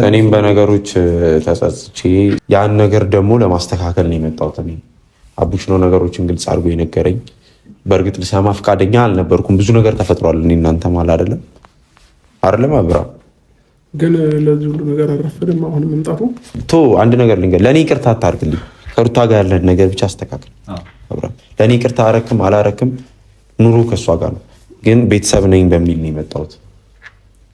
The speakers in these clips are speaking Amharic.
እኔም በነገሮች ተጸጽቼ ያን ነገር ደግሞ ለማስተካከል ነው የመጣሁት። እኔ አቡሽ ነው ነገሮችን ግልጽ አድርጎ የነገረኝ። በእርግጥ ልሰማ ፈቃደኛ አልነበርኩም። ብዙ ነገር ተፈጥሯል። እኔ እናንተ ማለት አይደለም አብራ ግን ለዚህ ሁሉ ነገር አረፈደም። አሁን መምጣቱ አንድ ነገር ልንገር፣ ለእኔ ይቅርታ አታርግልኝ። ከሩታ ጋር ያለን ነገር ብቻ አስተካክል። አብራ ለእኔ ይቅርታ አረክም አላረክም ኑሮ ከእሷ ጋር ነው። ግን ቤተሰብ ነኝ በሚል ነው የመጣሁት።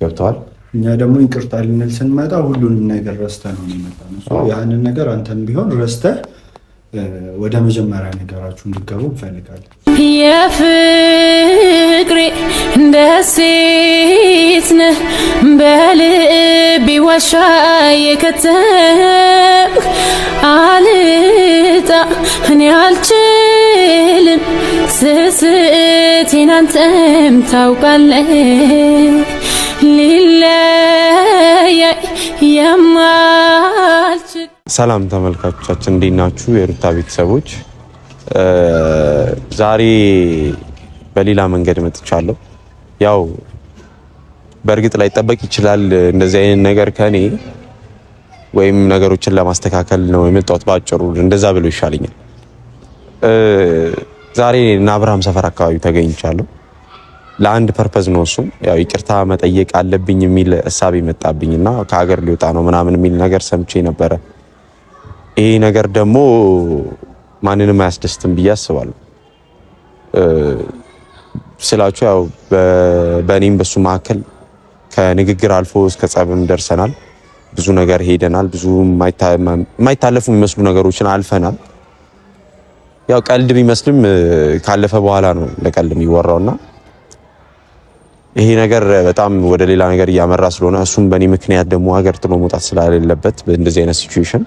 ገብተዋል። እኛ ደግሞ ይቅርታ ልንል ስንመጣ ሁሉንም ነገር ረስተህ ነው የመጣው። ያንን ነገር አንተም ቢሆን ረስተህ ወደ መጀመሪያ ነገራችሁ እንድትገቡ እንፈልጋለን። የፍቅሬ ደሴት ነህ በልቤ ዋሻ የከተምክ አልጣ እኔ አልችልም ስስቴን አንተም ታውቃለህ። ሊለያይ የማልችል ሰላም ተመልካቾቻችን እንዴት ናችሁ? የሩታ ቤተሰቦች ዛሬ በሌላ መንገድ መጥቻለሁ። ያው በእርግጥ ላይ ጠበቅ ይችላል እንደዚህ አይነት ነገር ከኔ ወይም ነገሮችን ለማስተካከል ነው የመጣሁት። ባጭሩ እንደዛ ብሎ ይሻለኛል። ዛሬ እና አብርሃም ሰፈር አካባቢ ተገኝቻለሁ። ለአንድ ፐርፐዝ ነው። እሱም ያው ይቅርታ መጠየቅ አለብኝ የሚል እሳቤ መጣብኝና ከሀገር ሊወጣ ነው ምናምን የሚል ነገር ሰምቼ ነበረ። ይሄ ነገር ደግሞ ማንንም አያስደስትም ብዬ አስባለሁ። ስላችሁ ያው በእኔም በሱ መካከል ከንግግር አልፎ እስከ ጸብም ደርሰናል። ብዙ ነገር ሄደናል። ብዙ የማይታለፉ የሚመስሉ ነገሮችን አልፈናል። ያው ቀልድ ቢመስልም ካለፈ በኋላ ነው ለቀልድ የሚወራውና ይሄ ነገር በጣም ወደ ሌላ ነገር እያመራ ስለሆነ እሱም በእኔ ምክንያት ደግሞ ሀገር ጥሎ መውጣት ስላለበት በእንደዚህ አይነት ሲቹዌሽን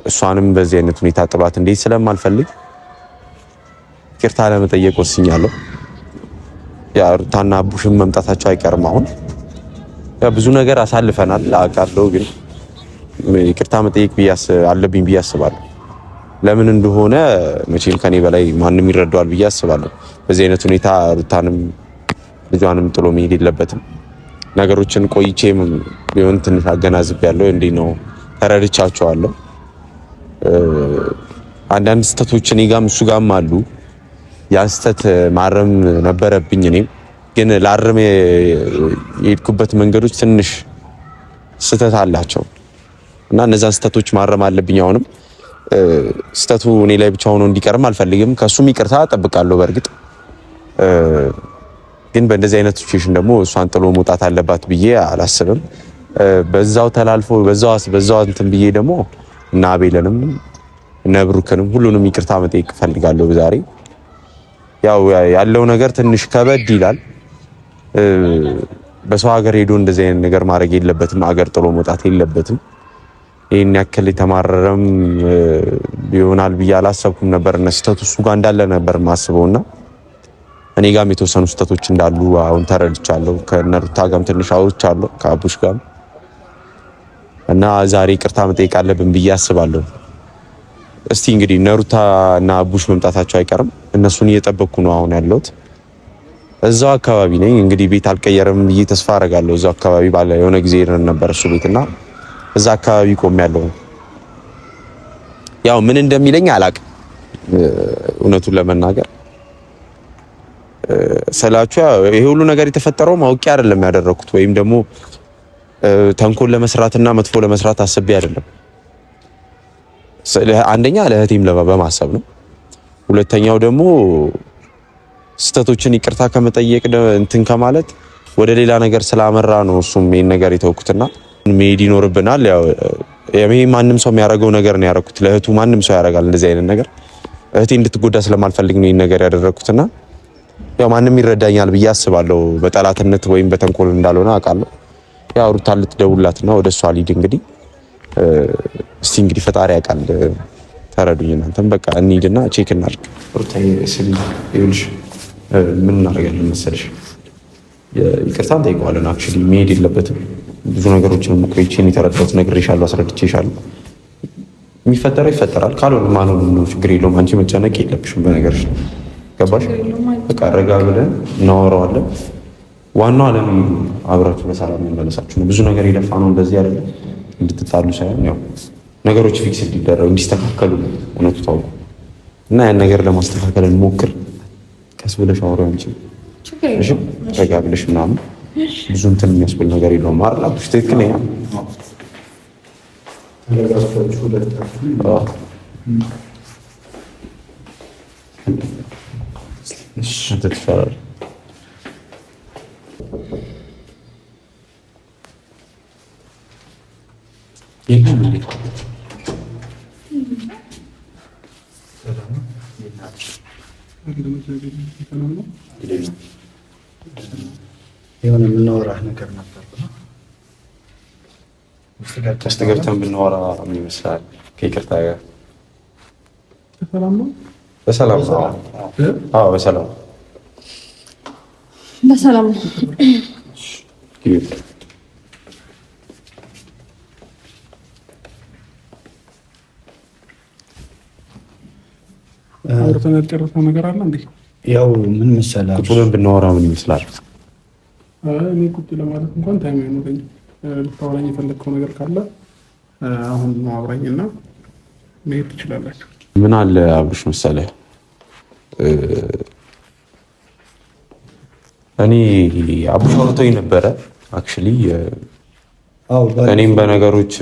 እሷንም በዚህ አይነት ሁኔታ ጥሏት እንዴት ስለማልፈልግ ይቅርታ ለመጠየቅ ወስኛለሁ። ያ ሩታና አቡሽም መምጣታቸው አይቀርም። አሁን ያ ብዙ ነገር አሳልፈናል አውቃለሁ፣ ግን ይቅርታ መጠየቅ አለብኝ ብዬ አስባለሁ። ለምን እንደሆነ መቼም ከኔ በላይ ማንም ይረዳዋል ብዬ አስባለሁ። በዚህ አይነት ሁኔታ ሩታንም ልጇንም ጥሎ መሄድ የለበትም። ነገሮችን ቆይቼም ቢሆን ትንሽ አገናዝቤያለሁ። እንዴት ነው ተረድቻቸዋለሁ። አንዳንድ ስህተቶች እኔ ጋርም እሱ ጋርም አሉ። ያን ስህተት ማረም ነበረብኝ። እኔም ግን ላርም የሄድኩበት መንገዶች ትንሽ ስህተት አላቸው እና እነዛን ስህተቶች ማረም አለብኝ። አሁንም ስህተቱ እኔ ላይ ብቻ ሆኖ እንዲቀርም አልፈልግም። ከሱም ይቅርታ እጠብቃለሁ። በእርግጥ ግን በእንደዚህ አይነት ሲቹዌሽን ደግሞ እሷን ጥሎ መውጣት አለባት ብዬ አላስብም። በዛው ተላልፎ በዛው እንትን ብዬ ደግሞ እና አቤልንም እና ብሩክንም ሁሉንም ይቅርታ መጠየቅ ፈልጋለሁ ዛሬ። ያው ያለው ነገር ትንሽ ከበድ ይላል። በሰው ሀገር ሄዶ እንደዚህ አይነት ነገር ማድረግ የለበትም። ሀገር ጥሎ መውጣት የለበትም። ይሄን ያክል የተማረረም ይሆናል ብዬ አላሰብኩም ነበር። እና ስህተቱ እሱ ጋር እንዳለ ነበር ማስበውና እኔ ጋርም የተወሰኑ ስህተቶች እንዳሉ አሁን ተረድቻለሁ። ከነሩታ ጋርም ትንሽ አውርቻለሁ ከአቡሽ ጋር እና ዛሬ ይቅርታ መጠየቅ አለብን ብዬ አስባለሁ። እስቲ እንግዲህ ነሩታ እና አቡሽ መምጣታቸው አይቀርም። እነሱን እየጠበቅኩ ነው አሁን ያለሁት። እዛው አካባቢ ነኝ። እንግዲህ ቤት አልቀየረም ብዬ ተስፋ አደርጋለሁ። እዛው አካባቢ ባለ የሆነ ጊዜ ሄደን ነበር እሱ ቤትና እዛ አካባቢ ቆሜያለሁ። ያው ምን እንደሚለኝ አላቅም እውነቱን ለመናገር ስላችሁ ይሄ ሁሉ ነገር የተፈጠረው ማውቂ አይደለም ያደረኩት፣ ወይም ደግሞ ተንኮል ለመስራትና መጥፎ ለመስራት አስቤ አይደለም። አንደኛ ለእህቴም በማሰብ ነው። ሁለተኛው ደግሞ ስህተቶችን ይቅርታ ከመጠየቅ እንትን ከማለት ወደ ሌላ ነገር ስላመራ ነው እሱም ይሄን ነገር የተወኩትና መሄድ ይኖርብናል። ያው ይሄ ማንም ሰው የሚያደርገው ነገር ነው ያደረኩት። ለእህቱ ማንም ሰው ያደርጋል እንደዚህ አይነት ነገር። እህቴ እንድትጎዳ ስለማልፈልግ ነው ይሄን ነገር ያደረኩትና ያው ማንም ይረዳኛል ብዬ አስባለሁ። በጠላትነት ወይም በተንኮል እንዳልሆነ አውቃለሁ። ያው ሩታ ልትደውላትና ወደሷ ሊድ እንግዲህ እስቲ እንግዲህ ፈጣሪ ያውቃል። ተረዱኝ እናንተም። በቃ እንሂድና ቼክ እናድርግ። ሩታ ይኸውልሽ ምን እናደርጋለን መሰለሽ፣ ይቅርታ እንጠይቀዋለን። አክቹሊ መሄድ የለበትም። ብዙ ነገሮችን ቆይቼን የተረዳሁት ነግሬሻለሁ፣ አስረድቼሻለሁ። የሚፈጠረው ይፈጠራል። ካልሆነ ማንሆንም ነው ችግር የለውም። አንቺ መጨነቅ የለብሽም በነገርሽ። ገባሽ? በቃ ረጋ ብለን እናወራዋለን። ዋናው ዓለም አብራችሁ በሰላም መመለሳችሁ ነው። ብዙ ነገር የለፋ ነው እንደዚህ አይደለም እንድትጣሉ ሳይሆን ያው ነገሮች ፊክስ እንዲደረጉ እንዲስተካከሉ እውነቱ ታውቁ እና ያን ነገር ለማስተካከል እንሞክር። ቀስ ብለሽ አውሪው አንቺ እሺ፣ ረጋ ብለሽ ምናምን ብዙ እንትን የሚያስብል ነገር የለውም አይደል? አብሽ ትክክል ነው። እሺ ተፈራር የሆነ የምናወራህ ነገር ነበር። ውስጥ ገብተን ብናወራ ምን ይመስላል? ከይቅርታ ጋር በሰላም ነው? በሰላም ነው። አዎ በሰላም በሰላም ነው። አውርተን ያልጨረስነው ነገር አለ እንዴ? ያው ምን መሰለህ ቁጭ ብለን ብናወራ ምን ይመስላል? እኔ ቁጭ ለማለት እንኳን ታይም አይኖረኝም። ልታወራኝ የፈለግከው ነገር ካለ አሁን አውራኝና መሄድ ትችላላችሁ። ምን አለ አብርሽ መሰለህ፣ እኔ አብርሽ አውርቶኝ ነበረ አክቹሊ እኔም በነገሮች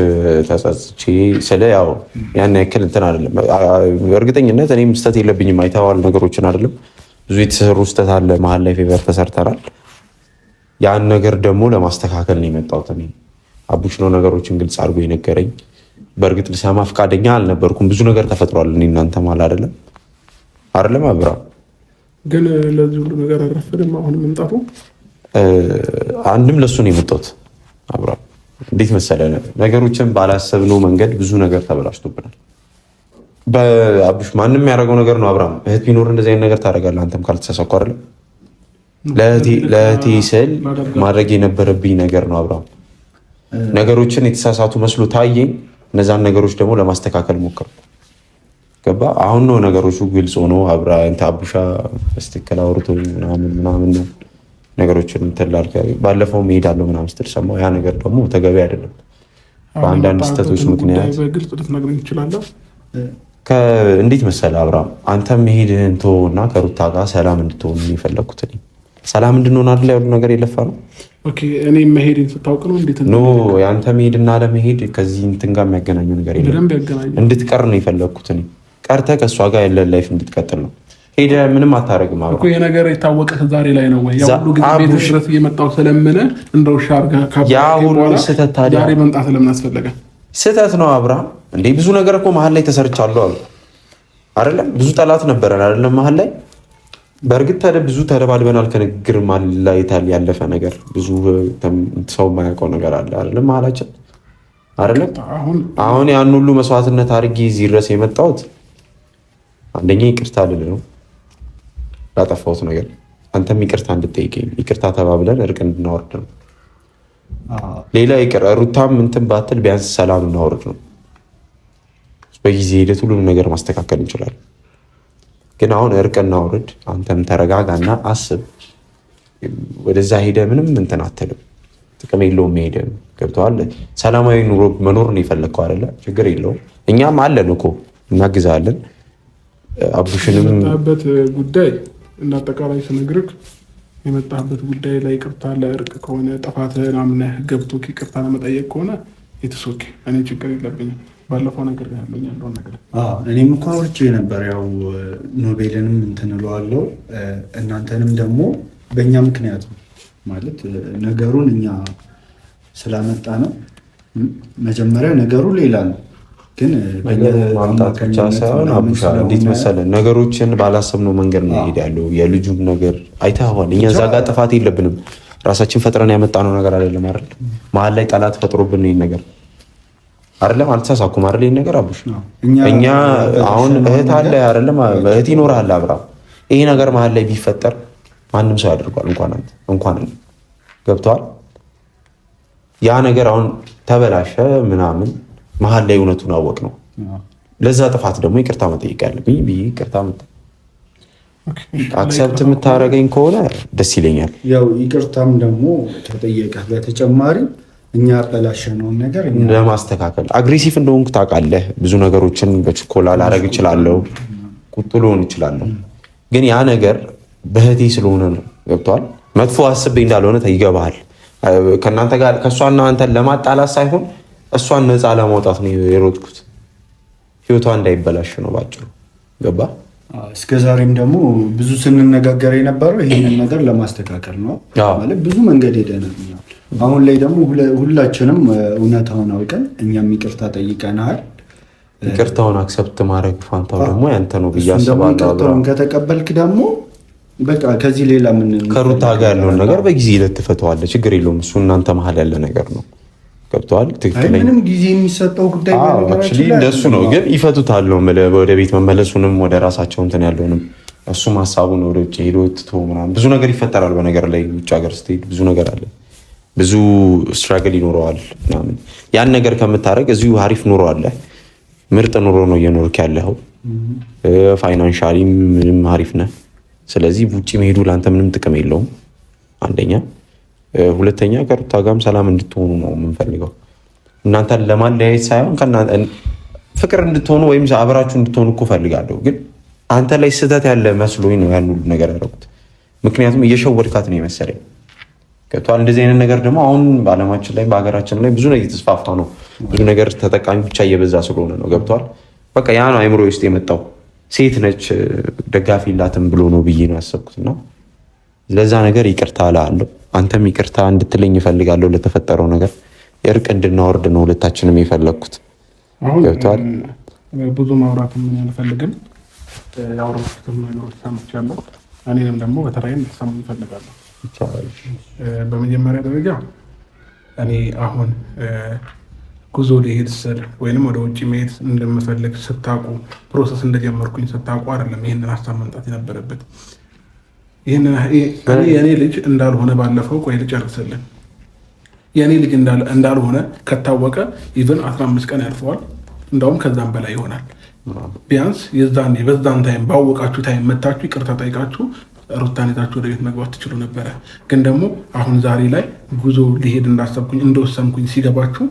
ተጸጽቼ ስለ ያው ያን ያክል እንትን አይደለም። በእርግጠኝነት እኔም ስህተት የለብኝም። አይተዋል ነገሮችን አይደለም ብዙ የተሰሩ ስህተት አለ። መሀል ላይ ፌቨር ተሰርተናል። ያን ነገር ደግሞ ለማስተካከል ነው የመጣሁት። እኔ አቡሽ ነው ነገሮችን ግልጽ አድርጎ የነገረኝ። በእርግጥ ልሰማ ፈቃደኛ አልነበርኩም። ብዙ ነገር ተፈጥሯል። እኔ እናንተ ማለት አይደለም አብራ ግን ለዚህ ሁሉ ነገር አረፈደም። አሁን መምጣቱ አንድም ለሱ ነው የመጣሁት አብራ እንዴት መሰለህ ነገሮችን ባላሰብነው መንገድ ብዙ ነገር ተበላሽቶብናል። በአብሽ ማንም የሚያደርገው ነገር ነው። አብርሃም እህት ቢኖር እንደዚህ አይነት ነገር ታደርጋለህ። አንተም ካልተሳሳኩ አይደለም ለእህቴ ስል ማድረግ የነበረብኝ ነገር ነው። አብርሃም ነገሮችን የተሳሳቱ መስሎ ታየኝ። እነዛን ነገሮች ደግሞ ለማስተካከል ሞከርኩ። ገባ? አሁን ነው ነገሮቹ ግልጽ ሆኖ አቡሻ በስትክክል አውርቶኝ ምናምን ነው ነገሮችን እንትላልከ ባለፈው እሄዳለሁ ምናምን ስትል ሰማሁ። ያ ነገር ደግሞ ተገቢ አይደለም። በአንዳንድ ስህተቶች ምክንያት በግልጽ ልትነግረኝ ትችላለህ? እንዴት መሰለህ አብርሃም፣ አንተ መሄድህን ተወውና ከሩታ ጋር ሰላም እንድትሆን የፈለኩት እኔ ሰላም እንድንሆን አይደል ያሉ ነገር የለፋ ነው። ኦኬ እኔ መሄድን ስታውቅ ነው እንዴት ኖ ያንተ መሄድና ለመሄድ ከዚህ እንትን ጋር የሚያገናኘው ነገር የለም። እንድትቀር ነው የፈለኩት እኔ ቀርተህ ከእሷ ጋር ያለ ላይፍ እንድትቀጥል ነው። ሄደህ ምንም አታረግም እኮ የነገር የታወቀ ዛሬ ላይ ነው ወይ? ያው ሁሉ ጊዜ ቤት ድረስ እየመጣሁ ስለምን እንደው ሻርጋ ያ ሁሉ ስህተት ታዲያ ዛሬ መምጣት ለምን አስፈለገ? ስህተት ነው አብርሃም። እንዴ ብዙ ነገር እኮ መሀል ላይ ተሰርቻለሁ አሉ አይደለም? ብዙ ጠላት ነበረን አይደለም? መሀል ላይ በእርግጥ ብዙ ተደባልበናል። ከንግግር ማላይታል ያለፈ ነገር ብዙ ሰው የማያውቀው ነገር አለ አይደለም? መሀላችን አይደለም? አሁን ያን ሁሉ መስዋዕትነት አድርጌ እዚህ ድረስ የመጣሁት አንደኛ ይቅርታ ልል ነው ላጠፋሁት ነገር፣ አንተም ይቅርታ እንድጠይቀኝ ይቅርታ ተባብለን እርቅ እንድናወርድ ነው። ሌላ ይቅር ሩታም እንትን ባትል ቢያንስ ሰላም እናወርድ ነው። በጊዜ ሂደት ሁሉም ነገር ማስተካከል እንችላለን። ግን አሁን እርቅ እናወርድ። አንተም ተረጋጋና አስብ። ወደዛ ሄደ ምንም እንትን አትልም፣ ጥቅም የለውም። ሄደ ገብተዋል። ሰላማዊ ኑሮ መኖር ነው የፈለግከው አይደለ? ችግር የለውም። እኛም አለን እኮ እናግዛለን። አቡሽንም የመጣህበት ጉዳይ እንዳጠቃላይ ስነግርህ የመጣህበት ጉዳይ ላይ ይቅርታ ለእርቅ ከሆነ ጥፋትህን አምነህ ገብቶ ይቅርታ ለመጠየቅ ከሆነ የተሶኬ እኔ ችግር የለብኝም። ባለፈው ነገር ያለውን ነገር እኔም እኮ አውርቼ ነበር። ያው ኖቤልንም እንትን እለዋለሁ እናንተንም ደግሞ በእኛ ምክንያት ማለት ነገሩን እኛ ስላመጣ ነው። መጀመሪያ ነገሩ ሌላ ነው ግን ማምጣት ብቻ ሳይሆን አቡሻ እንዴት መሰለህ ነገሮችን ባላሰብነው መንገድ ነው ይሄድ ያለው። የልጁም ነገር አይተኸዋል። እኛ እዛ ጋር ጥፋት የለብንም። ራሳችን ፈጥረን ያመጣነው ነገር አይደለም አይደል? መሀል ላይ ጠላት ፈጥሮብን ነው ይሄን ነገር አይደለም። አልተሳሳኩም አይደል? ይሄን ነገር አቡሽ እኛ አሁን እህት አለ አይደለም? እህት ይኖርሃል አብርሃም። ይሄ ነገር መሀል ላይ ቢፈጠር ማንም ሰው ያደርገዋል። እንኳን ገብተዋል። ያ ነገር አሁን ተበላሸ ምናምን መሀል ላይ እውነቱን አወቅ ነው። ለዛ ጥፋት ደግሞ ይቅርታ መጠየቅ ያለብኝ ብዬ ይቅርታ አክሰፕት የምታደርገኝ ከሆነ ደስ ይለኛል። ያው ይቅርታም ደግሞ ተጠየቀ በተጨማሪ እኛ ያበላሸነውን ነገር ለማስተካከል አግሬሲቭ እንደሆንኩ ታውቃለህ። ብዙ ነገሮችን በችኮላ ላደርግ እችላለሁ፣ ቁጡ ልሆን እችላለሁ። ግን ያ ነገር በህቴ ስለሆነ ነው። ገብቶሃል? መጥፎ አስቤ እንዳልሆነ ይገባሃል። ከእናንተ ጋር ከእሷና አንተን ለማጣላት ሳይሆን እሷን ነፃ ለማውጣት ነው የሮጥኩት። ህይወቷ እንዳይበላሽ ነው ባጭሩ። ገባ? እስከ ዛሬም ደግሞ ብዙ ስንነጋገር የነበረው ይሄንን ነገር ለማስተካከል ነው ማለት ብዙ መንገድ ሄደናል። አሁን ላይ ደግሞ ሁላችንም እውነታውን አውቀን እኛም ይቅርታ ጠይቀናል። ይቅርታውን አክሰፕት ማድረግ ፋንታው ደግሞ ያንተ ነው ብዬ አስባለሁ። ይቅርታውን ከተቀበልክ ደግሞ በቃ ከዚህ ሌላ ምን ከሩታ ጋር ያለውን ነገር በጊዜ ሂደት ትፈተዋለህ። ችግር የለውም። እሱ እናንተ መሀል ያለ ነገር ነው። ገብቶሃል? ትክክለኛ ምንም ጊዜ የሚሰጠው ጉዳይ እንደሱ ነው። ግን ይፈቱታል ነው ወደ ቤት መመለሱንም ወደ ራሳቸው እንትን ያለውንም እሱም ሀሳቡን ወደ ውጭ ሄዶ ትቶ ምናምን ብዙ ነገር ይፈጠራል። በነገር ላይ ውጭ ሀገር ስትሄድ ብዙ ነገር አለ፣ ብዙ ስትራግል ይኖረዋል ምናምን። ያን ነገር ከምታደርግ እዚሁ አሪፍ ኑሮ አለ፣ ምርጥ ኑሮ ነው እየኖርክ ያለኸው። ፋይናንሻሊ ምንም አሪፍ ነህ። ስለዚህ ውጭ መሄዱ ለአንተ ምንም ጥቅም የለውም። አንደኛ ሁለተኛ ከሩታ ጋርም ሰላም እንድትሆኑ ነው የምንፈልገው። እናንተን ለማለያየት ሳይሆን ፍቅር እንድትሆኑ ወይም አብራችሁ እንድትሆኑ እኮ ፈልጋለሁ። ግን አንተ ላይ ስህተት ያለ መስሎኝ ነው ያን ሁሉ ነገር ያደረኩት። ምክንያቱም እየሸወድካት ነው የመሰለኝ። ገብቶሃል? እንደዚህ አይነት ነገር ደግሞ አሁን በዓለማችን ላይ በሀገራችን ላይ ብዙ ነገር እየተስፋፋ ነው። ብዙ ነገር ተጠቃሚ ብቻ እየበዛ ስለሆነ ነው። ገብቶሃል? በቃ ያ ነው አይምሮ ውስጥ የመጣው። ሴት ነች ደጋፊ ላትም ብሎ ነው ብዬ ነው ያሰብኩትና ለዛ ነገር ይቅርታ እላለሁ። አንተም ይቅርታ እንድትለኝ እፈልጋለሁ ለተፈጠረው ነገር። እርቅ እንድናወርድ ነው ሁለታችንም የፈለግኩት። ገብቶሃል? ብዙ ማውራት ምን አልፈልግም። ያወራሁትም ነገሮች ሰምቻለሁ። እኔንም ደግሞ በተራዬ እንድትሰሙ እፈልጋለሁ። በመጀመሪያ ደረጃ እኔ አሁን ጉዞ ሊሄድ ስል ወይንም ወደ ውጭ መሄድ እንደምፈልግ ስታውቁ፣ ፕሮሰስ እንደጀመርኩኝ ስታውቁ አይደለም ይህንን ሀሳብ መምጣት የነበረበት። የእኔ ልጅ እንዳልሆነ ባለፈው ቆይ ልጨርስልን። የእኔ ልጅ እንዳልሆነ ከታወቀ ኢቨን 15 ቀን ያልፈዋል፣ እንዳውም ከዛም በላይ ይሆናል። ቢያንስ በዛን ታይም ባወቃችሁ ታይም መታችሁ ይቅርታ ጠይቃችሁ ሩታን ይዛችሁ ወደ ቤት መግባት ትችሉ ነበረ። ግን ደግሞ አሁን ዛሬ ላይ ጉዞ ሊሄድ እንዳሰብኩኝ እንደወሰንኩኝ ሲገባችሁ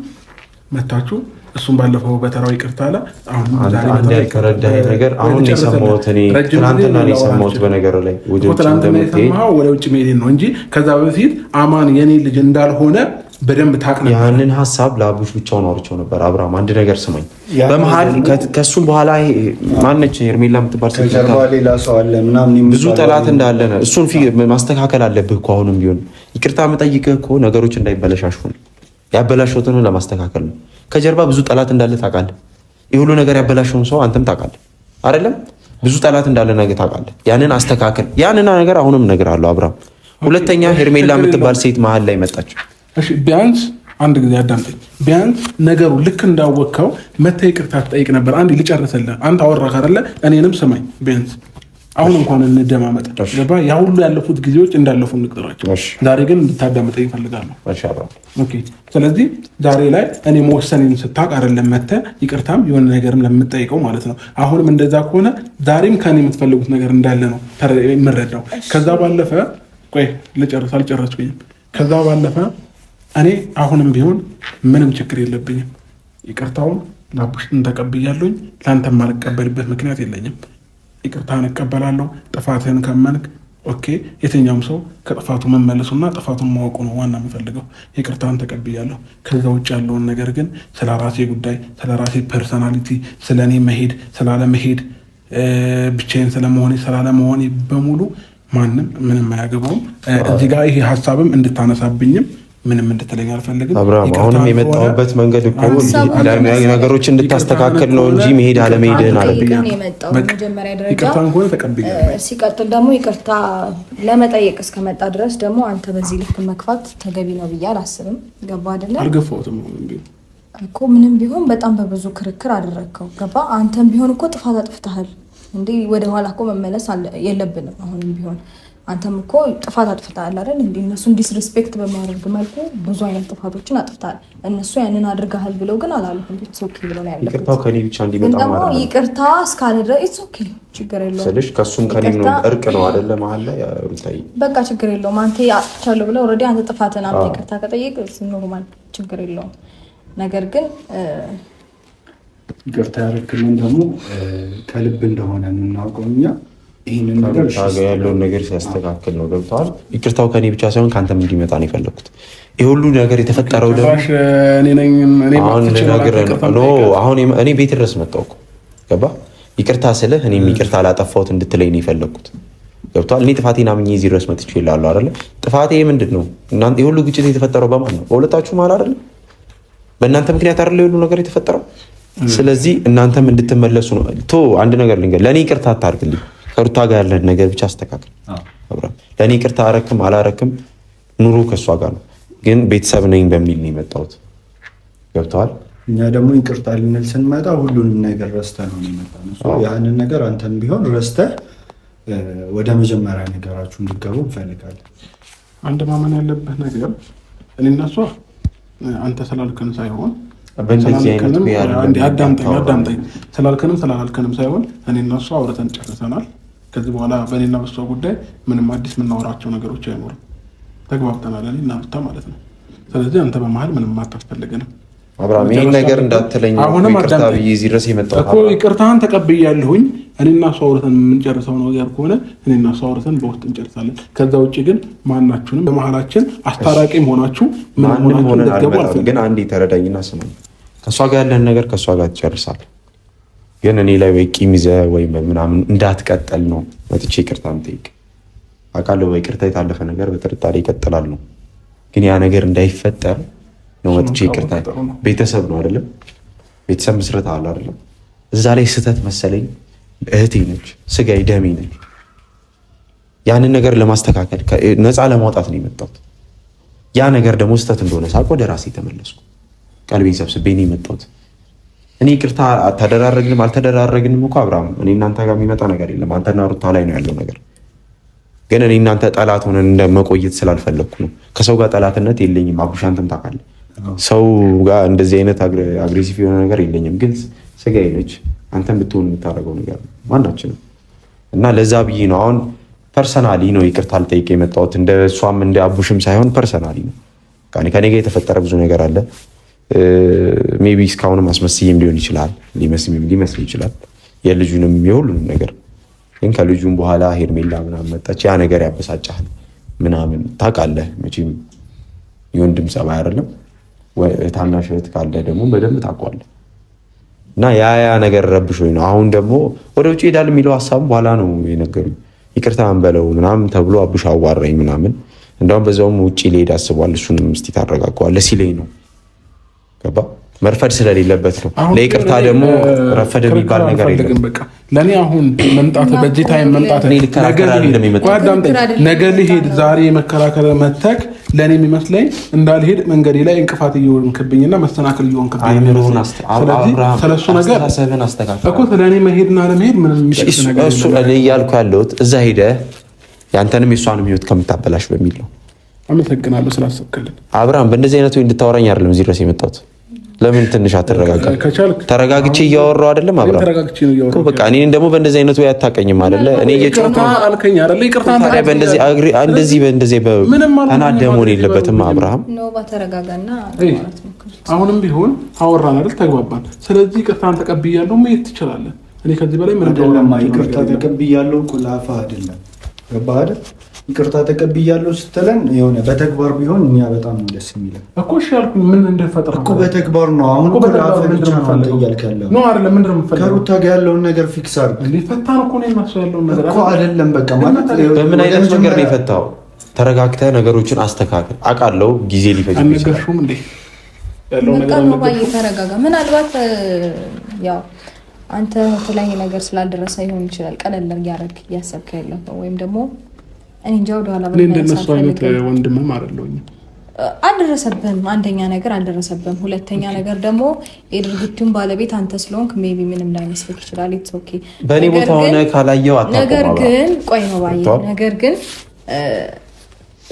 መታችሁ እሱም ባለፈው በተራው ይቅርታ አለ። አሁን ዛሬ ከረዳኸኝ ነገር አሁን የሰማሁት እኔ ትናንትና ነው የሰማሁት። በነገር ላይ ወደ ውጭ መሄድ ነው እንጂ ከዛ በፊት አማን የኔ ልጅ እንዳልሆነ በደንብ ታውቅ ነበር። ያንን ሀሳብ ለአቡሽ ብቻውን አውርቼው ነበር። አብርሃም አንድ ነገር ስማኝ፣ በመሀል ከሱም በኋላ ማነች ሄርሜላ የምትባል ብዙ ጠላት እንዳለ ነው። እሱን ማስተካከል አለብህ እኮ አሁንም ቢሆን ይቅርታ መጠይቅህ እኮ ነገሮች እንዳይበለሻሹ ነው። ያበላሸውትን ለማስተካከል ነው። ከጀርባ ብዙ ጠላት እንዳለ ታውቃለህ። ይህ ሁሉ ነገር ያበላሸውን ሰው አንተም ታውቃለህ አይደለም? ብዙ ጠላት እንዳለ ነገር ታውቃለህ። ያንን አስተካከል። ያንን ነገር አሁንም እነግርሃለሁ አብርሃም። ሁለተኛ ሄርሜላ የምትባል ሴት መሀል ላይ መጣች። እሺ ቢያንስ አንድ ጊዜ አዳምጠኝ። ቢያንስ ነገሩ ልክ እንዳወቅከው መተህ ይቅርታ ትጠይቅ ነበር። አንዴ ልጨርስልህ። አንተ አወራህ አይደለ? እኔንም ስማኝ ቢያንስ አሁን እንኳን እንደማመጥ ገባ። ያ ሁሉ ያለፉት ጊዜዎች እንዳለፉ እንቅጥራቸው። ዛሬ ግን እንድታዳምጠኝ እፈልጋለሁ። ኦኬ። ስለዚህ ዛሬ ላይ እኔ መወሰኔን ስታውቅ አይደለም መተህ ይቅርታም የሆነ ነገርም ለምትጠይቀው ማለት ነው። አሁንም እንደዛ ከሆነ ዛሬም ከኔ የምትፈልጉት ነገር እንዳለ ነው የምረዳው። ከዛ ባለፈ ቆይ አልጨረስኩኝም። ከዛ ባለፈ እኔ አሁንም ቢሆን ምንም ችግር የለብኝም። ይቅርታውን ላቡሽን ተቀብያለሁኝ። ለአንተ የማልቀበልበት ምክንያት የለኝም። ይቅርታን እቀበላለሁ። ጥፋትህን ካመንክ ኦኬ። የትኛውም ሰው ከጥፋቱ መመለሱና ጥፋቱን ማወቁ ነው ዋና የምፈልገው። ይቅርታን ተቀብያለሁ። ከዛ ውጭ ያለውን ነገር ግን ስለ ራሴ ጉዳይ፣ ስለ ራሴ ፐርሰናሊቲ፣ ስለ እኔ መሄድ ስላለመሄድ፣ ብቻዬን ስለመሆኔ ስላለመሆኔ በሙሉ ማንም ምንም አያገባውም። እዚህ ጋር ይሄ ሀሳብም እንድታነሳብኝም ምንም እንድትለኝ አልፈልግም። አብርሃም አሁንም የመጣሁበት መንገድ እኮ ነገሮች እንድታስተካከል ነው እንጂ መሄድ አለመሄድህን አለብኝ። ይቅርታን ከሆነ ተቀብያለሁ። ሲቀጥል ደግሞ ይቅርታ ለመጠየቅ እስከመጣ ድረስ ደግሞ አንተ በዚህ ልክ መግፋት ተገቢ ነው ብዬ አላስብም። ገባ አይደለ? አልገፋሁትም እኮ ምንም ቢሆን በጣም በብዙ ክርክር አደረግከው። ገባ? አንተም ቢሆን እኮ ጥፋት አጥፍተሃል። እንዲህ ወደ ኋላ እኮ መመለስ የለብንም። አሁንም ቢሆን አንተም እኮ ጥፋት አጥፍተሃል አይደል? እንዴ እነሱን ዲስሪስፔክት በማድረግ መልኩ ብዙ አይነት ጥፋቶችን አጥፍተሃል። እነሱ ያንን አድርገሃል ብለው ግን አላሉም። ኢትስ ኦኬ ብለው ነው ያለበት። ይቅርታው ከኔ ብቻ እንዲመጣ ማለት ነው። ይቅርታ እስካለ ድረስ ኢትስ ኦኬ ችግር የለውም ስለሽ ከሱም ከኔም ነው እርቅ ነው አይደለ? መሀል ላይ ሩታይ በቃ ችግር የለውም። አንተ አጥፍቻለሁ ብለው ኦልሬዲ አንተ ጥፋትን አንተ ይቅርታ ከጠየቅ ኖርማል ችግር የለውም። ነገር ግን ይቅርታ ያደረክልን ደግሞ ከልብ እንደሆነ የምናውቀው እኛ ይሄንን ነገር ያለውን ነገር ሲያስተካክል ነው። ገብተዋል። ይቅርታው ከኔ ብቻ ሳይሆን ካንተም እንዲመጣ ነው የፈለኩት። ይሄ ሁሉ ነገር የተፈጠረው ደግሞ አሁን እኔ ቤት ድረስ መጣሁ እኮ ገባ። ይቅርታ ስልህ እኔም ይቅርታ አላጠፋሁት እንድትለኝ ነው የፈለኩት። ገብተዋል። እኔ ጥፋቴን አምኜ እዚህ ድረስ መጥቼ ይላሉ አይደለ? ጥፋቴ ምንድን ነው? እናንተ የሁሉ ግጭት የተፈጠረው በማን ነው? በሁለታችሁ ማለት አይደለ? በእናንተ ምክንያት አይደለ የሁሉ ነገር የተፈጠረው። ስለዚህ እናንተም እንድትመለሱ ነው። አንድ ነገር ልንገር፣ ለእኔ ይቅርታ አታርግልኝ። ከሩታ ጋር ያለን ነገር ብቻ አስተካክል። ለእኔ ይቅርታ አረክም አላረክም ኑሮ ከእሷ ጋር ነው። ግን ቤተሰብ ነኝ በሚል ነው የመጣሁት። ገብተዋል። እኛ ደግሞ ይቅርታ ልንል ስንመጣ ሁሉንም ነገር ረስተህ ነው የመጣነው። ያንን ነገር አንተም ቢሆን ረስተህ ወደ መጀመሪያ ነገራችሁ እንዲገቡ እንፈልጋለን። አንድ ማመን ያለብህ ነገር እኔ እና እሷ አንተ ስላልከን ሳይሆን አዳምጠኝ ስላልከንም ስላላልከንም ሳይሆን እኔ እና እሷ አውርተን ጨርሰናል። ከዚህ በኋላ በእኔና በሷ ጉዳይ ምንም አዲስ የምናወራቸው ነገሮች አይኖርም። ተግባብተናል፣ እኔ እና ሩታ ማለት ነው። ስለዚህ አንተ በመሀል ምንም አታስፈልገንም። አብርሃም ይሄን ነገር እንዳትለኝ ይቅርታ ብዬ እዚህ ድረስ የመጣሁት እኮ ይቅርታህን ተቀብያለሁኝ። እኔና እሷ አውርተን የምንጨርሰው ነገር ከሆነ እኔና እሷ አውርተን በውስጥ እንጨርሳለን። ከዛ ውጭ ግን ማናችሁንም በመሀላችን አስታራቂ መሆናችሁ ምንም ሆነ አልመጣም። ግን አንዴ ተረዳኝና ስማኝ። ከእሷ ጋር ያለን ነገር ከእሷ ጋር ትጨርሳለህ። ግን እኔ ላይ ወይ ቂም ይዘህ ወይም ምናምን እንዳትቀጠል ነው መጥቼ ይቅርታ የምጠይቅ። አውቃለሁ በይቅርታ የታለፈ ነገር በጥርጣሬ ይቀጥላል ነው። ግን ያ ነገር እንዳይፈጠር ነው መጥቼ ይቅርታ። ቤተሰብ ነው አይደለም? ቤተሰብ ምስረት አለ አይደለም? እዛ ላይ ስህተት መሰለኝ። እህቴ ነች፣ ስጋዬ ደሜ ነች። ያንን ነገር ለማስተካከል ነፃ ለማውጣት ነው የመጣሁት። ያ ነገር ደግሞ ስህተት እንደሆነ ሳውቅ ወደ ራሴ ተመለስኩ። ቀልቤን ሰብስቤ ነው የመጣሁት። እኔ ይቅርታ ተደራረግንም አልተደራረግንም እኮ አብርሃም፣ እኔ እናንተ ጋር የሚመጣ ነገር የለም። አንተና ሩታ ላይ ነው ያለው ነገር። ግን እኔ እናንተ ጠላት ሆነን እንደመቆየት ስላልፈለግኩ ነው። ከሰው ጋር ጠላትነት የለኝም። አቡሽ አንተም ታውቃለህ። ሰው ጋር እንደዚህ አይነት አግሬሲቭ የሆነ ነገር የለኝም። ግን ስጋዬ ነች። አንተም ብትሆን የምታደርገው ነገር ነው ማናችንም። እና ለዛ ብዬ ነው አሁን ፐርሰናሊ ነው ይቅርታ ልጠይቅ የመጣሁት። እንደ እሷም እንደ አቡሽም ሳይሆን ፐርሰናሊ ነው። ከኔ ጋር የተፈጠረ ብዙ ነገር አለ። ሜቢ እስካሁንም አስመስዬም ሊሆን ይችላል፣ ሊመስል ይችላል የልጁንም የሁሉንም ነገር። ግን ከልጁም በኋላ ሄርሜላ ምናምን መጣች። ያ ነገር ያበሳጫል ምናምን ታውቃለህ። መቼም የወንድም ጸባይ አይደለም። ታናሽ እህት ካለ ደግሞ በደንብ ታውቀዋለህ። እና ያ ነገር ረብሾኝ ነው። አሁን ደግሞ ወደ ውጭ ሄዳል የሚለው ሀሳብ በኋላ ነው የነገሩኝ። ይቅርታ እንበለው ምናምን ተብሎ አቡሽ አዋራኝ ምናምን። እንደውም በዛውም ውጭ ሊሄድ አስቧል። እሱንም እስቲ ታረጋገዋለህ ሲለኝ ነው ገባ። መርፈድ ስለሌለበት ነው። ለይቅርታ ደግሞ ረፈደ የሚባል ነገር የለም። በቃ ለኔ አሁን መምጣት በዚህ ታይም መምጣት ነገ ልሄድ ዛሬ መከራከር መተክ ለኔ የሚመስለኝ እንዳልሄድ መንገዴ ላይ እንቅፋት እየሆንክብኝና መሰናክል እየሆንክብኝ ነው። ስለሱ ነገር እኮ ለኔ መሄድና ለመሄድ ምንም የሚጠቅስ ነገር እሱ እኔ እያልኩ ያለሁት እዛ ሄደህ ያንተንም የሷንም ህይወት ከምታበላሽ በሚል ነው። አመሰግናለሁ ስላሰብክልን አብርሃም። በእንደዚህ አይነቱ እንድታወራኝ አይደለም እዚህ ድረስ የመጣሁት። ለምን ትንሽ አትረጋጋ? ተረጋግቼ እያወራሁ አይደለም አብርሃም እኮ በቃ እኔን ደግሞ በእንደዚህ አይነቱ ወይ አታውቀኝም አይደለ? እኔ እየጮህኩ አልከኝ አይደለ? ይቅርታ በእንደዚህ ተናደህ መሆን የለበትም አብርሃም። አሁንም ቢሆን አወራን አይደል? ተግባባን። ስለዚህ ይቅርታን ተቀብያለሁ መሄድ ትችላለህ። እኔ ከዚህ በላይ ምን አይደለም። ይቅርታ ተቀብያለሁ እኮ ለአፋ አይደለም። ገባህ አይደል? ይቅርታ ተቀብያለሁ ስትለን የሆነ በተግባር ቢሆን እኛ በጣም ነው ደስ የሚለን እኮ። እሺ ያልኩኝ ምን እንደፈጠረ እኮ በተግባር ነው። አሁን እኮ ለአፋ ብቻ ነው አንተ እያልክ ያለው ነው አይደለም? ምንድን ነው የምትፈልገው? ከሩታ ጋር ያለውን ነገር ፊክስ አድርግ። ሊፈታን እኮ ነው የማስበው ያለውን ነገር እኮ አይደለም። በቃ ማለት በምን አይነት ነገር ነው የፈታው? ተረጋግተህ ነገሮችን አስተካክል። አውቃለሁ ጊዜ ሊፈጅ ይችላል። አልነገርሽውም እንዴ ያለውን ነገር ነው? ባይ ተረጋጋ። ምናልባት ያው አንተ ተላይ ነገር ስላልደረሰ ይሆን ይችላል ቀለል ያረግ ያሰብከ ያለው ወይም ደግሞ እንጃ ወደኋላ እኔ እንደነሱ አይነት ወንድምም አይደለሁኝ። አልደረሰብህም። አንደኛ ነገር አልደረሰብህም። ሁለተኛ ነገር ደግሞ የድርጊቱን ባለቤት አንተ ስለሆንክ ሜቢ ምንም ላይመስልህ ይችላል። ኢትስ ኦኬ። በእኔ ቦታ ሆነ ካላየው አታውቅም። ነገር ግን ቆይ ነው ባየ ነገር ግን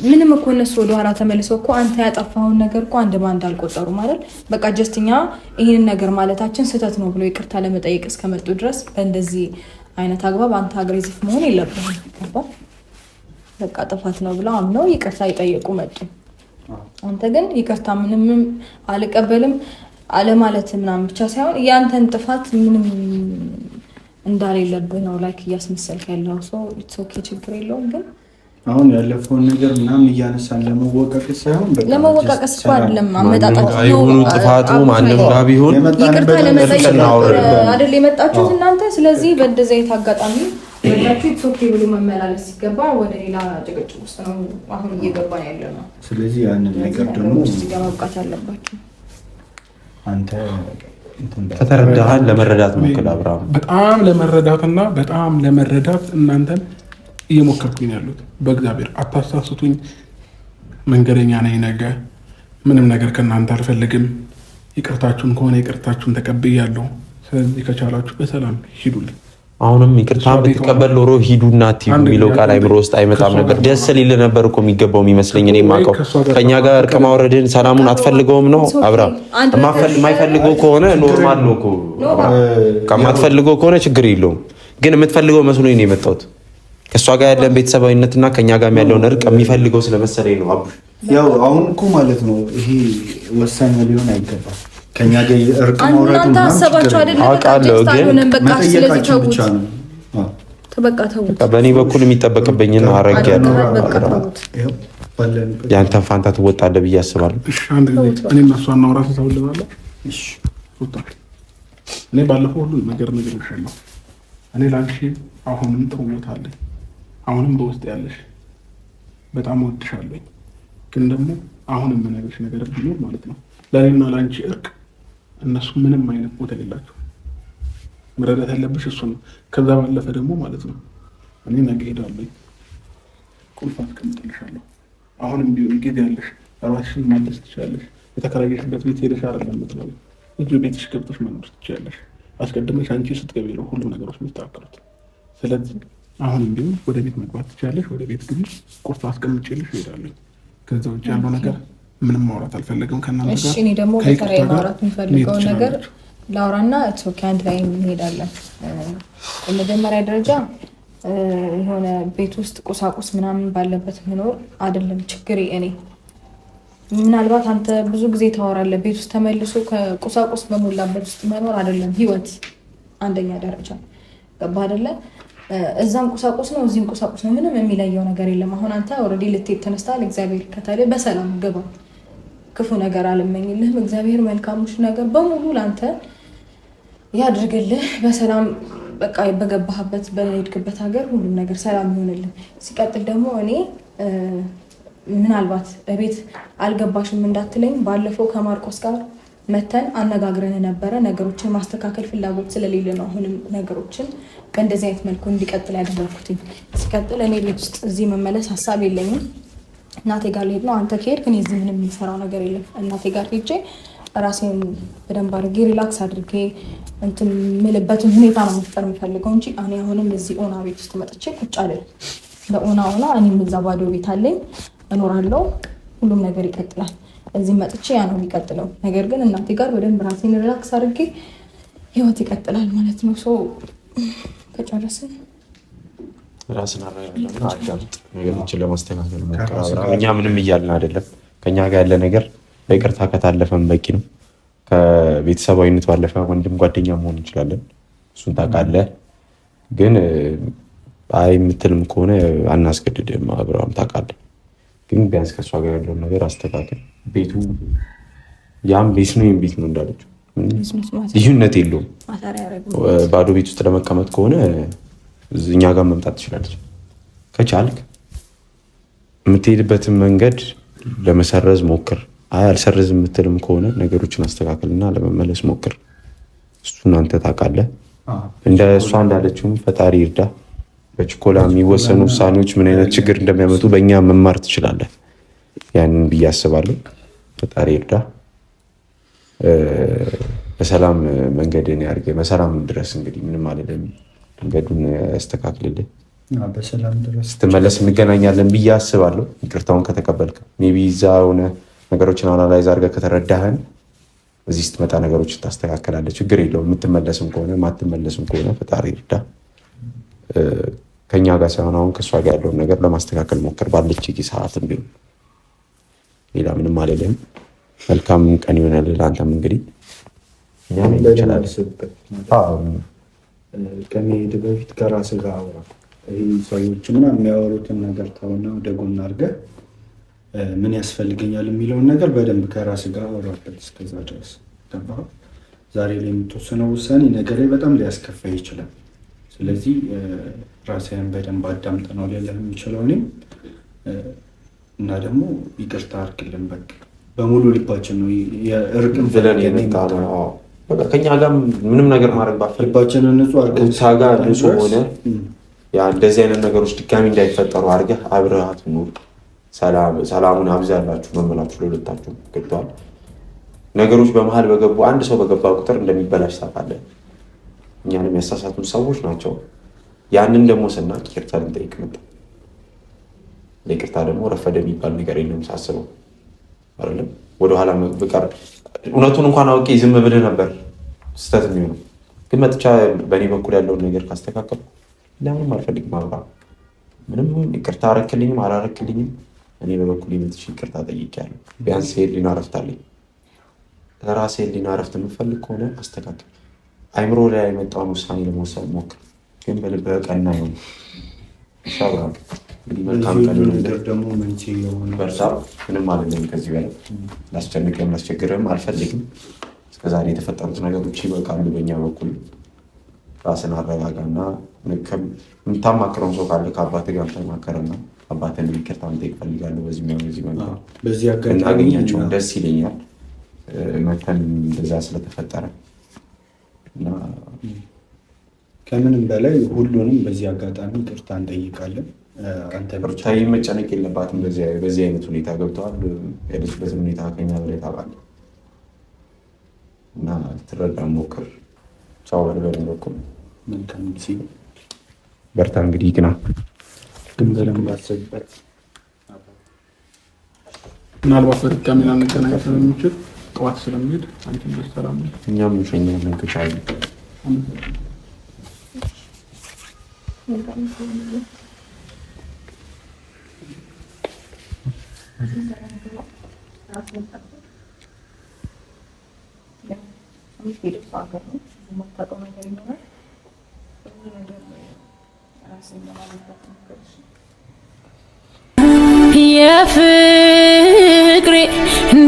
ምንም እኮ እነሱ ወደ ኋላ ተመልሰው እኮ አንተ ያጠፋውን ነገር እኮ አንድ ባንድ አልቆጠሩ ማለት በቃ ጀስትኛ ይሄንን ነገር ማለታችን ስህተት ነው ብሎ ይቅርታ ለመጠየቅ እስከመጡ ድረስ በእንደዚህ አይነት አግባብ አንተ አግሬሲቭ መሆን የለብህም። በቃ ጥፋት ነው ብለው አምነው ይቅርታ ይጠየቁ መጡ። አንተ ግን ይቅርታ ምንም አልቀበልም አለ ማለት ምናምን ብቻ ሳይሆን ያንተን ጥፋት ምንም እንዳሌለብህ ነው ላይክ እያስመሰልክ ያለው ሰው ኢትስ ኦኬ ችግር የለውም ግን አሁን ያለፈውን ነገር ምናምን እያነሳን ለመወቃቀስ ሳይሆን በቃ ለመወቃቀስ እኮ አይደለም አመጣጣችሁ ነው። አይሁኑ ጥፋቱ ማንም ጋር ቢሆን ይቅርታ ለመጠየቅ አይደል የመጣችሁት እናንተ። ስለዚህ በእንደዚህ አይነት አጋጣሚ ወላችሁ ኦኬ ብሎ መመላለስ ሲገባ ወደ ሌላ ጭቅጭቅ ውስጥ ነው አሁን እየገባን ያለ ነው። ስለዚህ ያንን ነገር ደግሞ እዚህ ጋር መብቃት አለባችሁ። አንተ ከተረዳሃን ለመረዳት ሞክር አብርሃም። በጣም ለመረዳትና በጣም ለመረዳት እናንተን እየሞከርኩኝ ያሉት በእግዚአብሔር አታሳስቱኝ። መንገደኛ ነኝ። ነገ ምንም ነገር ከእናንተ አልፈልግም። ይቅርታችሁን ከሆነ ይቅርታችሁን ተቀብያለሁ። ስለዚህ ከቻላችሁ በሰላም ሂዱልኝ። አሁንም ይቅርታ ብትቀበል ኖሮ ሂዱና አትሂዱ የሚለው ቃል አይምሮ ውስጥ አይመጣም ነበር። ደስ ሊል ነበር እኮ የሚገባው የሚመስለኝ። እኔ የማውቀው ከእኛ ጋር እርቅ ማውረድን ሰላሙን አትፈልገውም ነው አብርሃም። የማይፈልገው ከሆነ ኖርማል ነው እኮ የማትፈልገው ከሆነ ችግር የለውም። ግን የምትፈልገው መስሎኝ ነው የመጣሁት። ከእሷ ጋር ያለን ቤተሰባዊነትና ከኛ ጋር ያለውን እርቅ የሚፈልገው ስለመሰለኝ ነው። አቡሽ ያው አሁን እኮ ማለት ነው ይሄ ወሳኝ ሊሆን አይገባም። ከኛ ጋር እርቅ ማውረድ እናንተ አሰባችሁ አይደል? አውቃለሁ ግን በቃ ስለዚህ ተውት። ብቻ ነው በቃ ተውት። በእኔ በኩል የሚጠበቅብኝን አረግ ያለው ያንተን ፋንታ ትወጣለህ ብዬ አስባለሁ። እሺ አንድ ጊዜ እኔ እና እሷ እናውራ ተሰውልባለሁ። እሺ እኔ ባለፈው ሁሉ ነገር ነግሬሻለሁ። እኔ ላንቺ አሁንም ትውውታለኝ። አሁንም በውስጥ ያለሽ በጣም ወድሻለሁ። ግን ደግሞ አሁንም የምነግርሽ ነገር ቢኖር ማለት ነው ለእኔና ለአንቺ እርቅ እነሱ ምንም አይነት ቦታ የላቸው። መረዳት ያለብሽ እሱ ነው። ከዛ ባለፈ ደግሞ ማለት ነው እኔ ነገ ሄዳለሁ፣ ቁልፍ አስቀምጥልሻለሁ። አሁንም ቢሆን ጊዜ ያለሽ ራስሽን ማደስ ትችላለሽ። የተከራየሽበት ቤት ሄደሽ አይደለም የምትኖሪው፣ እዚሁ ቤትሽ ገብተሽ መኖር ትችላለሽ። አስቀድመሽ አንቺ ስትገቢ ነው ሁሉ ነገሮች የሚስተካከሉት። ስለዚህ አሁንም ቢሆን ወደ ቤት መግባት ትችላለሽ። ወደ ቤት ግቢ፣ ቁልፍ አስቀምጬልሽ እሄዳለሁ። ከዛ ውጭ ያለው ነገር ምንም ማውራት አልፈለግም ከእናንተ ጋር። እሺ እኔ ደግሞ በተለይ ማውራት የሚፈልገው ነገር ላውራና ኦኬ አንድ ላይ እንሄዳለን። በመጀመሪያ ደረጃ የሆነ ቤት ውስጥ ቁሳቁስ ምናምን ባለበት መኖር አይደለም ችግሬ። እኔ ምናልባት አንተ ብዙ ጊዜ ታወራለህ፣ ቤት ውስጥ ተመልሶ ከቁሳቁስ በሞላበት ውስጥ መኖር አይደለም ህይወት። አንደኛ ደረጃ ገባ አይደለ? እዛም ቁሳቁስ ነው እዚህም ቁሳቁስ ነው። ምንም የሚለየው ነገር የለም። አሁን አንተ ኦልሬዲ ልትሄድ ተነስተሃል። እግዚአብሔር ይከተልህ፣ በሰላም ግባ። ክፉ ነገር አልመኝልህም። እግዚአብሔር መልካሙሽ ነገር በሙሉ ለአንተ ያድርግልህ። በሰላም በቃ በገባህበት በሄድክበት ሀገር ሁሉም ነገር ሰላም ይሆንልህ። ሲቀጥል ደግሞ እኔ ምናልባት ቤት አልገባሽም እንዳትለኝ፣ ባለፈው ከማርቆስ ጋር መተን አነጋግረን ነበረ። ነገሮችን ማስተካከል ፍላጎት ስለሌለ ነው አሁንም ነገሮችን በእንደዚህ አይነት መልኩ እንዲቀጥል ያደረኩትኝ። ሲቀጥል እኔ ቤት ውስጥ እዚህ መመለስ ሀሳብ የለኝም። እናቴ ጋር ልሄድ ነው። አንተ ከሄድክ እኔ እዚህ ምንም የሚሰራው ነገር የለም። እናቴ ጋር ሄጄ ራሴን በደንብ አድርጌ ሪላክስ አድርጌ እንትን የምልበትን ሁኔታ ነው መፍጠር የምፈልገው እንጂ እኔ አሁንም እዚህ ኦና ቤት ውስጥ መጥቼ ቁጭ አልልም። በኦና እኔም እዛ ባዶ ቤት አለኝ እኖራለሁ። ሁሉም ነገር ይቀጥላል። እዚህ መጥቼ ያ ነው የሚቀጥለው። ነገር ግን እናቴ ጋር በደንብ ራሴን ሪላክስ አድርጌ ህይወት ይቀጥላል ማለት ነው። ሶ ከጨረስን ራስን አረጋግጠና አዳምጥ። ነገሮችን ለማስተካከል ሞክር። እኛ ምንም እያልን አይደለም። ከኛ ጋር ያለ ነገር በይቅርታ ከታለፈን በቂ ነው። ከቤተሰባዊነት ባለፈ ወንድም ጓደኛ መሆን እንችላለን። እሱን ታውቃለህ። ግን አይ የምትልም ከሆነ አናስገድድም። አብርሃም ታውቃለህ። ግን ቢያንስ ከእሷ ጋር ያለውን ነገር አስተካከል። ቤቱ ያም ቤት ነው ይህም ቤት ነው እንዳለችው ልዩነት የለውም። ባዶ ቤት ውስጥ ለመቀመጥ ከሆነ እኛ ጋር መምጣት ትችላለች። ከቻልክ የምትሄድበትን መንገድ ለመሰረዝ ሞክር። አይ አልሰርዝ የምትልም ከሆነ ነገሮችን አስተካከልና ለመመለስ ሞክር። እሱን አንተ ታውቃለህ። እንደ እሷ እንዳለችውም ፈጣሪ ይርዳ። በችኮላ የሚወሰኑ ውሳኔዎች ምን አይነት ችግር እንደሚያመጡ በእኛ መማር ትችላለህ። ያንን ብዬ አስባለሁ። ፈጣሪ ይርዳ። በሰላም መንገድን ያድርግ። በሰላም ድረስ እንግዲህ ምንም አይደለም። መንገዱን ያስተካክልልህ። በሰላም ድረስ ስትመለስ እንገናኛለን ብዬ አስባለሁ። ይቅርታውን ከተቀበልክ ሜቢ እዛ ሆነ ነገሮችን አናላይዝ አድርገህ ከተረዳህን እዚህ ስትመጣ ነገሮችን ታስተካከላለህ። ችግር የለውም። የምትመለስም ከሆነ ማትመለስም ከሆነ ፈጣሪ ይርዳ። ከኛ ጋር ሳይሆን አሁን ከእሷ ጋር ያለውን ነገር ለማስተካከል ሞክር ባለች ሰዓትም ቢሆን። ሌላ ምንም አልልም። መልካም ቀን ይሆናል ለአንተም። እንግዲህ ከመሄድ በፊት ከራስህ ጋር አውራ። ይህ ሰዎች ምናምን የሚያወሩትን ነገር ተውና ወደ ጎን አድርገህ ምን ያስፈልገኛል የሚለውን ነገር በደንብ ከራስህ ጋር አውራበት። እስከዛ ድረስ ዛሬ ላይ የምትወስነው ውሳኔ ነገ ላይ በጣም ሊያስከፋ ይችላል። ስለዚህ ራስህን በደንብ አዳምጥ ነው ልልህ የምችለው እኔም። እና ደግሞ ይቅርታ አድርግልን። በቃ በሙሉ ልባችን ነው የእርቅም ብለን የመጣ ነው። ከኛ ጋር ምንም ነገር ማድረግ ባፈል ልባችንን ንጹህ አድርገን ጋር ንጹህ ሆነ እንደዚህ አይነት ነገሮች ድጋሚ እንዳይፈጠሩ አድርገህ አብረሃት ኑር። ሰላሙን አብዛላችሁ ነው የምላችሁ ለሁለታችሁ። ገብቶሃል? ነገሮች በመሀል በገቡ አንድ ሰው በገባ ቁጥር እንደሚበላሽ ታውቃለህ። እኛንም ያሳሳቱን ሰዎች ናቸው። ያንን ደግሞ ስናቅ ይቅርታ ልንጠይቅ መጣ። ለይቅርታ ደግሞ ረፈደ የሚባል ነገር የለም ሳስበው አይደለም። ወደኋላ ብቀር እውነቱን እንኳን አውቄ ዝም ብልህ ነበር ስህተት የሚሆነው። ግን መጥቻ በእኔ በኩል ያለውን ነገር ካስተካከል ለምንም አልፈልግም። አብራ ምንም ይቅርታ አረክልኝም አላረክልኝም እኔ በበኩል መጥቼ ይቅርታ ጠይቄያለሁ። ቢያንስ ህሊና እረፍት አለኝ። ለራሴ ህሊና እረፍት የምፈልግ ከሆነ አስተካክል። አይምሮ ላይ የመጣውን ውሳኔ ለመወሰን ሞክር፣ ግን በልብህ ቀና ይሆን ሻብራ። መልካም ቀን ደግሞ መንስኤ የሆነ በርታ። ምንም አይደለም። ከዚህ በላይ ላስጨንቅም ላስቸግርም አልፈልግም። እስከዛሬ የተፈጠሩት ነገሮች ይበቃሉ። በእኛ በኩል ራስን አረጋጋና የምታማክረውን ሰው ካለ ከአባትህ ጋር ተማከረና አባትህን ይቅርታ መጠየቅ እፈልጋለሁ። በዚህ አጋጣሚ እናገኛቸው ደስ ይለኛል። መተን እንደዛ ስለተፈጠረ እና ከምንም በላይ ሁሉንም በዚህ አጋጣሚ ይቅርታ እንጠይቃለን። አንተ ብቻ መጨነቅ የለባትም። በዚህ አይነት ሁኔታ ገብተዋል። ያለችበትን ሁኔታ ከኛ በላይ ታውቃለህ እና ትረዳ ሞክር። ቻው በልበል በኩል መልካም ጊዜ። በርታ። እንግዲህ ግና ግን በደንብ አስብበት። ምናልባት በድጋሚ ላንገናኝ ስለሚችል ጠዋት ስለሚሄድ አንቺን በሰላም እኛም እንሸኛለን ከቻልን። የፍቅሬ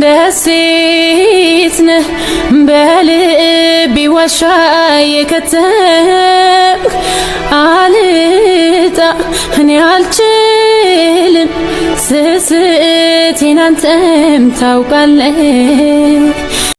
ደሴት ነህ በልቤ ዋሻ የከተምክ አልጣ እኔ አልችልም ስስቴን አንተም ታውቃለህ።